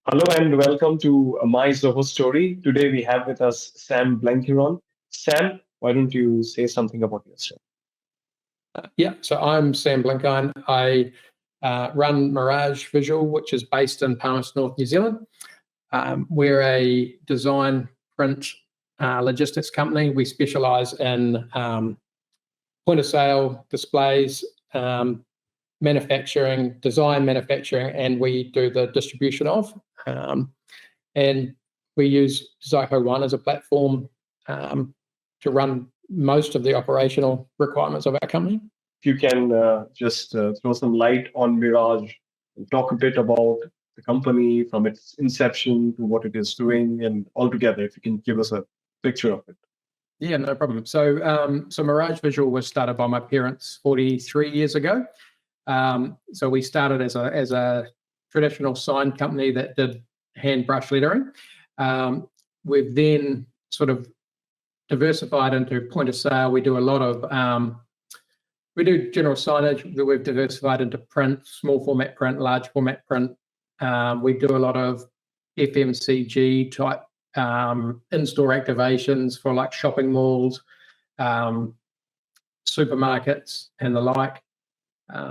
Hello and welcome to my Zoho Story. Today we have with us Sam Blankiron. Sam, why don't you say something about yourself? So I'm Sam Blinkhine. I run Mirage Visual, which is based in Palmerston North, New Zealand. We're a design print logistics company. We specialise in point of sale displays, manufacturing, design, manufacturing, and we do the distribution of. And we use Zoho One as a platform to run most of the operational requirements of our company. If you can just throw some light on Mirage and talk a bit about the company from its inception to what it is doing, and altogether, if you can give us a picture of it. Yeah, no problem. So Mirage Visual was started by my parents 43 years ago. So we started as a traditional sign company that did hand brush lettering. We've then sort of diversified into point of sale. We do a lot of we do general signage. We've diversified into print, small format print, large format print. We do a lot of FMCG type in-store activations for like shopping malls, supermarkets, and the like.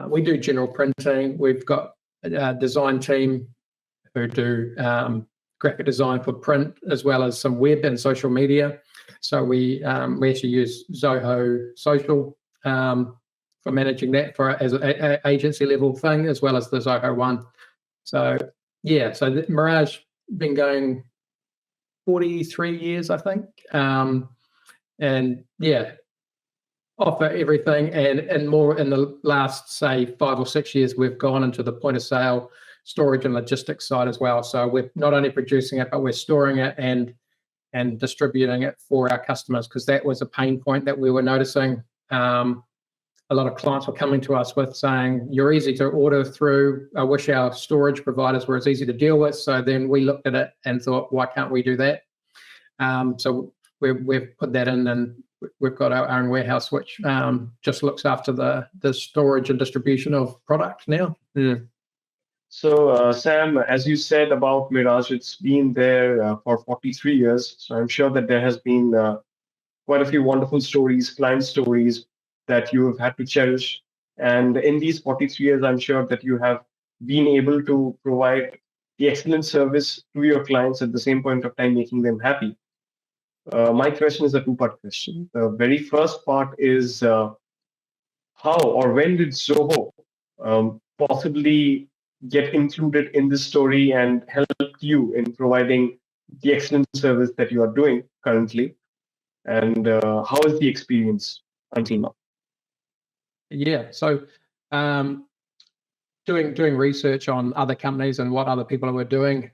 We do general printing. We've got a design team who do graphic design for print as well as some web and social media. So we actually use Zoho Social for managing that as an agency level thing, as well as the Zoho One. So the Mirage been going 43 years, I think, offer everything and more. In the last, say, 5 or 6 years, we've gone into the point of sale storage and logistics side as well. So we're not only producing it, but we're storing it and distributing it for our customers, because that was a pain point that we were noticing. A lot of clients were coming to us with saying, you're easy to order through. I wish our storage providers were as easy to deal with. So then we looked at it and thought, why can't we do that? So we've put that in, and we've got our own warehouse, which just looks after the storage and distribution of product now. Yeah. So, Sam, as you said about Mirage, it's been there for 43 years. So I'm sure that there has been quite a few wonderful stories, client stories that you have had to cherish. And in these 43 years, I'm sure that you have been able to provide the excellent service to your clients at the same point of time, making them happy. My question is a two-part question. The very first part is how or when did Zoho possibly get included in this story and help you in providing the excellent service that you are doing currently? And how is the experience until now? Yeah, so doing research on other companies and what other people were doing,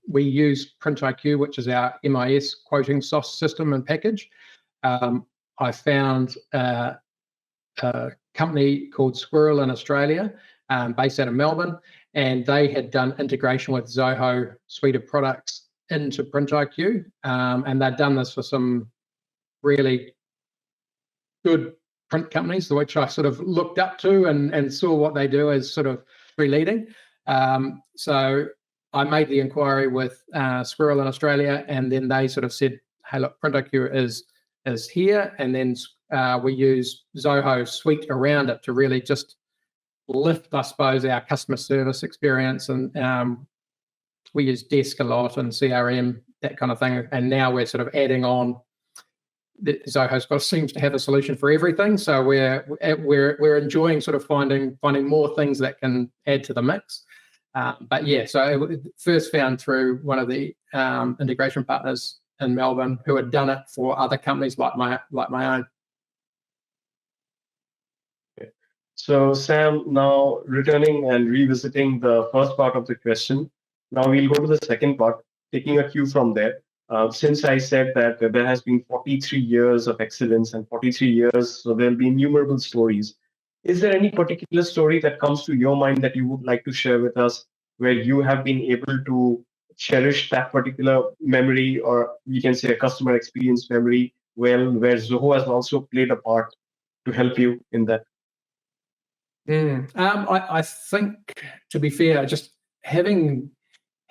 we use PrintIQ, which is our MIS quoting system and package. I found a company called Squirrel in Australia, based out of Melbourne, and they had done integration with Zoho suite of products into PrintIQ, and they'd done this for some really good print companies, which I sort of looked up to and saw what they do as sort of leading. So I made the inquiry with Squirrel in Australia, and then they sort of said, hey, look, PrintIQ is here, and then we use Zoho suite around it to really just lift, I suppose, our customer service experience. And we use Desk a lot and CRM, that kind of thing. And now we're sort of adding on. Zoho seems to have a solution for everything, so we're enjoying sort of finding more things that can add to the mix. But yeah, so it first found through one of the integration partners in Melbourne who had done it for other companies like my own. Okay. So Sam, now returning and revisiting the first part of the question, now we'll go to the second part, taking a cue from there. Since I said that there has been 43 years of excellence and 43 years, so there'll be innumerable stories. Is there any particular story that comes to your mind that you would like to share with us, where you have been able to cherish that particular memory, or we can say a customer experience memory, where Zoho has also played a part to help you in that? I think, to be fair, just having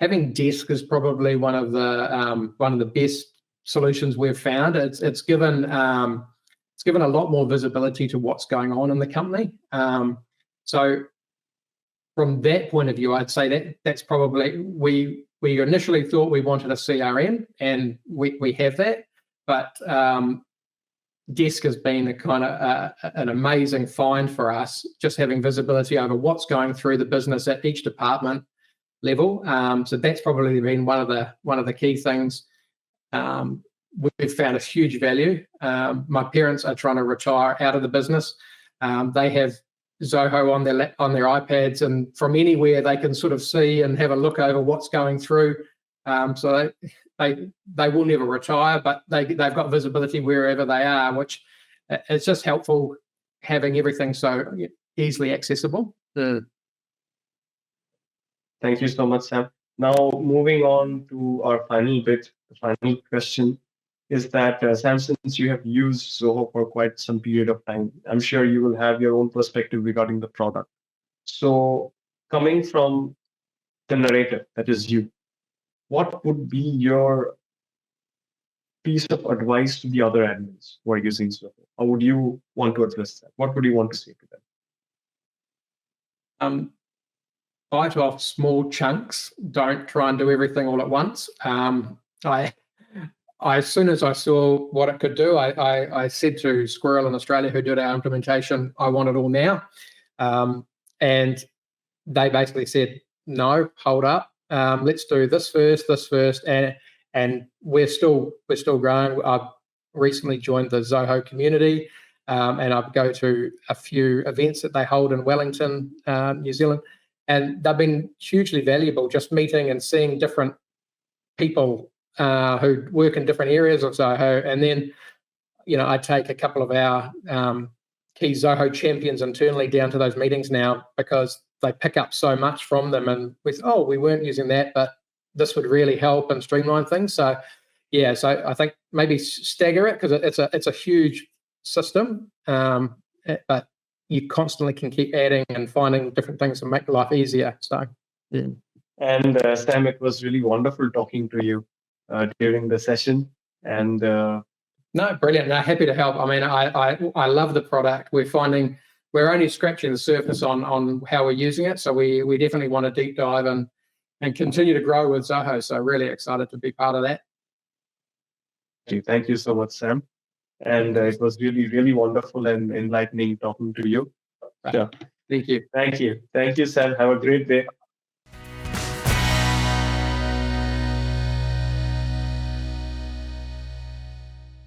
having desk is probably one of the best solutions we've found. It's given a lot more visibility to what's going on in the company. So from that point of view, I'd say that's probably, we initially thought we wanted a CRM, and we have that, but Desk has been a kind of an amazing find for us, just having visibility over what's going through the business at each department level. So that's probably been one of the key things. We've found a huge value. My parents are trying to retire out of the business. They have Zoho on their iPads, and from anywhere they can sort of see and have a look over what's going through. So they will never retire, but they've got visibility wherever they are, which it's just helpful having everything so easily accessible. Thank you so much, Sam. Now, moving on to our final bit, the final question is that, Sam, since you have used Zoho for quite some period of time, I'm sure you will have your own perspective regarding the product. So, coming from the narrator, that is you, what would be your piece of advice to the other admins who are using Zoho? How would you want to address that? What would you want to say to them? Bite off small chunks. Don't try and do everything all at once. As soon as I saw what it could do, I said to Squirrel in Australia, who did our implementation, I want it all now. And they basically said, no, hold up. Let's do this first. And we're still growing. I've recently joined the Zoho community, and I go to a few events that they hold in Wellington, New Zealand. And they've been hugely valuable, just meeting and seeing different people who work in different areas of Zoho. And then, I take a couple of our key Zoho champions internally down to those meetings now, because they pick up so much from them. And we weren't using that, but this would really help and streamline things. So, so I think maybe stagger it, because it's a huge system, but you constantly can keep adding and finding different things to make life easier. So, yeah. And Sam, it was really wonderful talking to you during the session. And no, brilliant. No, happy to help. I mean, I love the product. We're only scratching the surface on how we're using it. So we definitely want to deep dive and continue to grow with Zoho. So really excited to be part of that. Thank you so much, Sam. And it was really, really wonderful and enlightening talking to you. Right. Yeah. Thank you. Thank you, Sam. Have a great day.